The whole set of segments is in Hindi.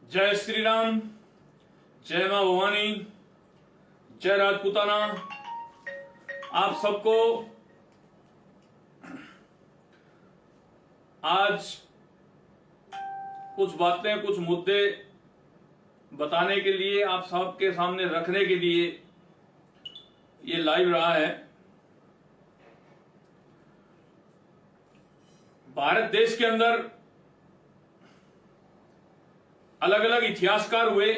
जय श्री राम, जय मां भवानी, जय राजपूताना। आप सबको आज कुछ बातें, कुछ मुद्दे बताने के लिए, आप सबके सामने रखने के लिए ये लाइव रहा है। भारत देश के अंदर अलग अलग इतिहासकार हुए।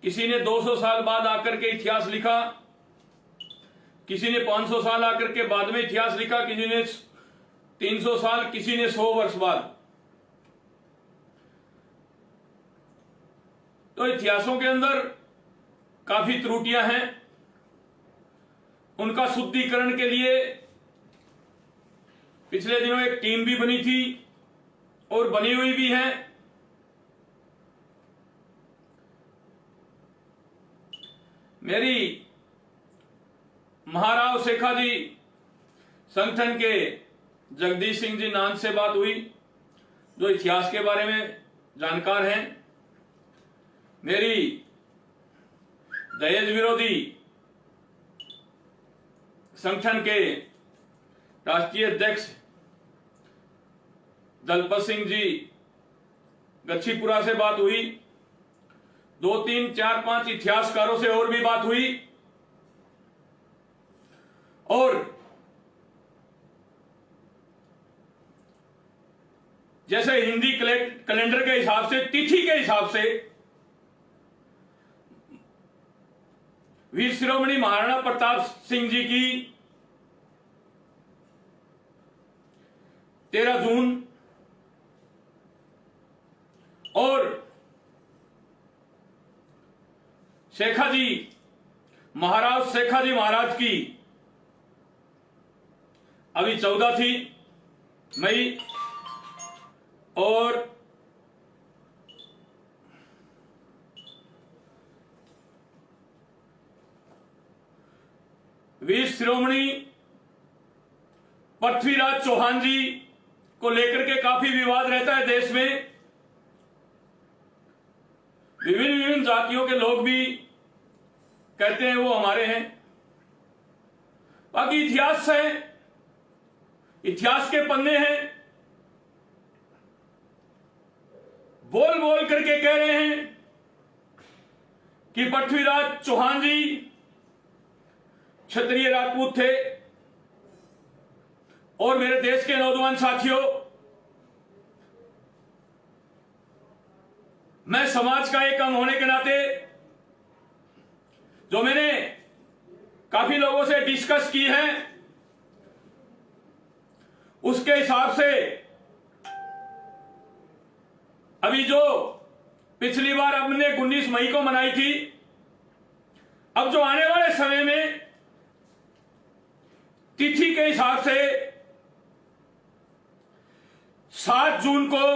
किसी ने 200 साल बाद आकर के इतिहास लिखा, किसी ने 500 साल आकर के बाद में इतिहास लिखा, किसी ने 300 साल, किसी ने 100 वर्ष बाद। तो इतिहासों के अंदर काफी त्रुटियां हैं। उनका शुद्धिकरण के लिए पिछले दिनों एक टीम भी बनी थी और बनी हुई भी है। मेरी महाराव शेखाजी संगठन के जगदीश सिंह जी नान से बात हुई, जो इतिहास के बारे में जानकार हैं। मेरी दहेज विरोधी संगठन के राष्ट्रीय अध्यक्ष दलपत सिंह जी गच्छीपुरा से बात हुई। 2, 3, 4, 5 इतिहासकारों से और भी बात हुई। और जैसे हिंदी कैलेंडर के हिसाब से, तिथि के हिसाब से वीर शिरोमणि महाराणा प्रताप सिंह जी की 13 जून और शेखाजी महाराज शेखाजी महाराज की अभी 14 थी मई, और वीर शिरोमणि पृथ्वीराज चौहान जी को लेकर के काफी विवाद रहता है देश में। विभिन्न जातियों के लोग भी कहते हैं वो हमारे हैं। बाकी इतिहास है, इतिहास के पन्ने हैं। बोल बोल करके कह रहे हैं कि पृथ्वीराज चौहान जी क्षत्रिय राजपूत थे। और मेरे देश के नौजवान साथियों, मैं समाज का एक अंग होने के नाते, जो मैंने काफी लोगों से डिस्कस की है, उसके हिसाब से अभी जो पिछली बार हमने 19 मई को मनाई थी, अब जो आने वाले समय में तिथि के हिसाब से 7 जून को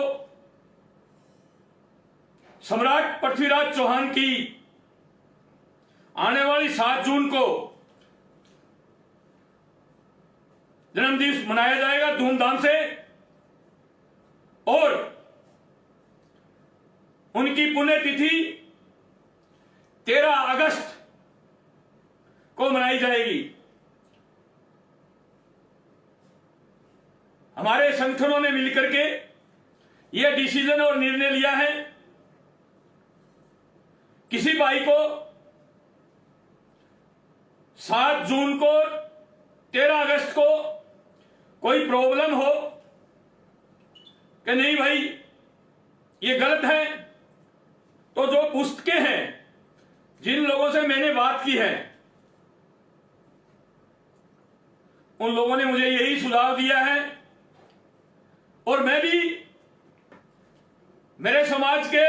सम्राट पृथ्वीराज चौहान की आने वाली 7 जून को जन्मदिवस मनाया जाएगा धूमधाम से। और उनकी पुण्यतिथि 13 अगस्त को मनाई जाएगी। हमारे संगठनों ने मिलकर के यह डिसीजन और निर्णय लिया है। किसी भाई को 7 जून को, 13 अगस्त को कोई प्रॉब्लम हो कि नहीं भाई ये गलत है, तो जो पुस्तकें हैं, जिन लोगों से मैंने बात की है, उन लोगों ने मुझे यही सुझाव दिया है। और मैं भी मेरे समाज के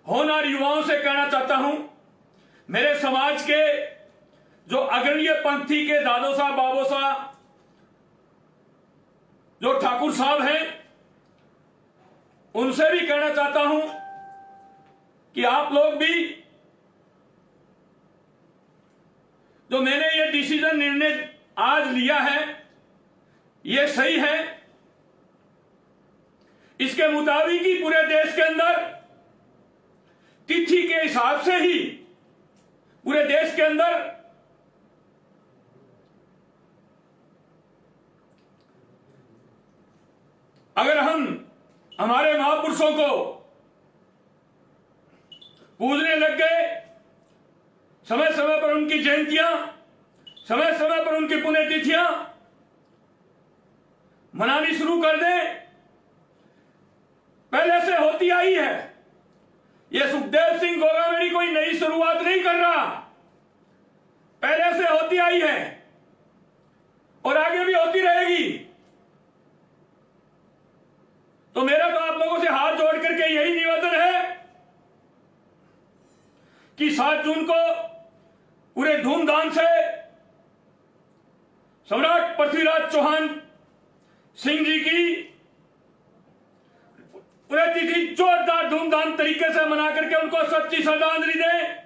होनहार युवाओं से कहना चाहता हूं, मेरे समाज के जो अग्रणीय पंथी के दादो साहब, बाबो साहब, जो ठाकुर साहब हैं, उनसे भी कहना चाहता हूं कि आप लोग भी, जो मैंने ये डिसीजन, निर्णय आज लिया है, ये सही है। इसके मुताबिक ही पूरे देश के अंदर तिथि के हिसाब से ही पूरे देश के अंदर अगर हम हमारे महापुरुषों को पूजने लग गए, समय समय पर उनकी जयंतियां, समय समय पर उनकी पुण्यतिथियां मनानी शुरू कर दें, पहले से होती आई है। यह सुखदेव सिंह गोगावली कोई नई शुरुआत नहीं कर रहा, पहले से होती आई है और आगे भी होती रहेगी। तो मेरा तो आप लोगों से हाथ जोड़ करके यही निवेदन है कि 7 जून को पूरे धूमधाम से सम्राट पृथ्वीराज चौहान सिंह जी की पुण्यतिथि जोरदार धूमधाम तरीके से मना करके उनको सच्ची श्रद्धांजलि दें।